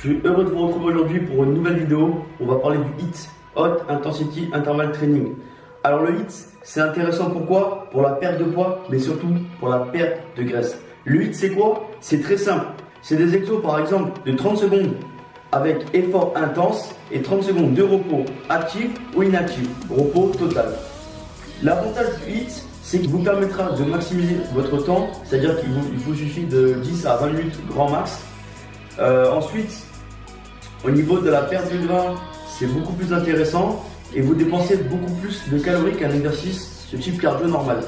Je suis heureux de vous retrouver aujourd'hui pour une nouvelle vidéo. On va parler du HIIT, High Intensity Interval Training. Alors le HIIT, c'est intéressant pourquoi? Pour la perte de poids, mais surtout pour la perte de graisse. Le HIIT, c'est quoi? C'est très simple. C'est des exos par exemple de 30 secondes avec effort intense et 30 secondes de repos actif ou inactif, repos total. L'avantage du HIIT, c'est qu'il vous permettra de maximiser votre temps, c'est-à-dire qu'il vous suffit de 10 à 20 minutes grand max. Ensuite, au niveau de la perte de gras, c'est beaucoup plus intéressant et vous dépensez beaucoup plus de calories qu'un exercice de type cardio normal.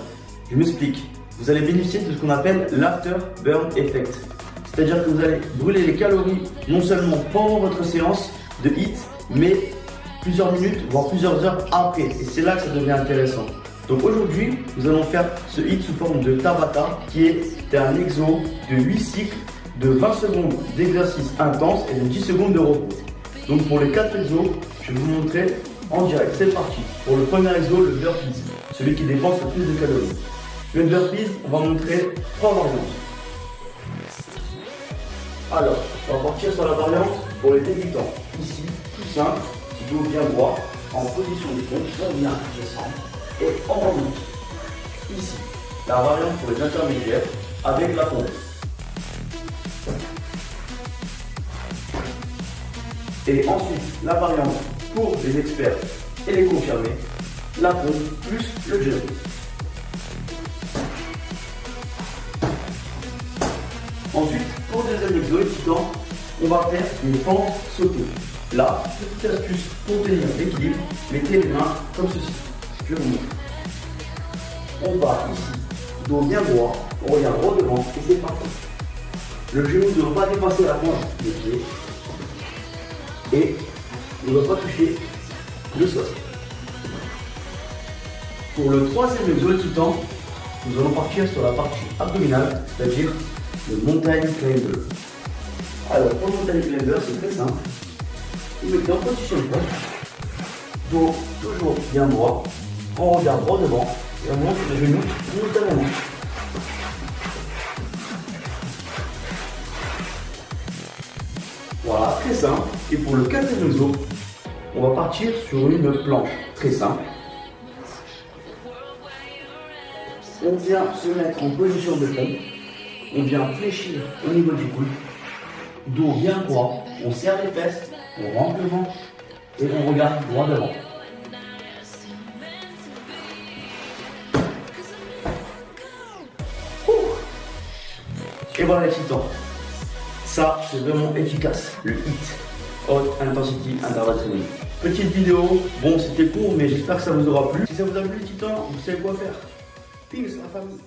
Je m'explique. Vous allez bénéficier de ce qu'on appelle l'afterburn effect. C'est-à-dire que vous allez brûler les calories non seulement pendant votre séance de HIIT, mais plusieurs minutes, voire plusieurs heures après. Et c'est là que ça devient intéressant. Donc aujourd'hui, nous allons faire ce HIIT sous forme de Tabata, qui est un exo de 8 cycles de 20 secondes d'exercice intense et de 10 secondes de repos. Donc pour les 4 exos, je vais vous montrer en direct. C'est parti. Pour le premier exo, le burpees, celui qui dépense le plus de calories. Le burpees, on va montrer 3 variantes. Alors, on va partir sur la variante pour les débutants. Ici, tout simple, dos bien droit, en position de pompe, on vient descendre et on remonte. Ici, la variante pour les intermédiaires avec la pompe. Et ensuite, la variante pour les experts et les confirmés, la pompe plus le gel. Ensuite, pour le deuxième exo excitant, on va faire une fente sautée. Là, petite astuce pour tenir l'équilibre, mettez les mains comme ceci. Je vous montre. On va ici, dos bien droit, on regarde droit devant et c'est parti. Le genou ne doit pas dépasser la pointe des pieds et ne doit pas toucher le sol. Pour le troisième exo excitant, nous allons partir sur la partie abdominale, c'est-à-dire le mountain climber. Alors pour le mountain climber, c'est très simple. Vous mettez en position de pointe, dos toujours bien droit, on regarde droit devant et on monte les genoux simultanément. Voilà, très simple. Et pour le quatrième exo, on va partir sur une planche très simple. On vient se mettre en position de pompe. On vient fléchir au niveau du coude, dos bien droit, on serre les fesses, on rentre le ventre et on regarde droit devant. Et voilà les titans. Ça, c'est vraiment efficace, le HIIT, High Intensity Interval Training. Petite vidéo, bon c'était court mais j'espère que ça vous aura plu. Si ça vous a plu les titans, vous savez quoi faire. Peace la famille.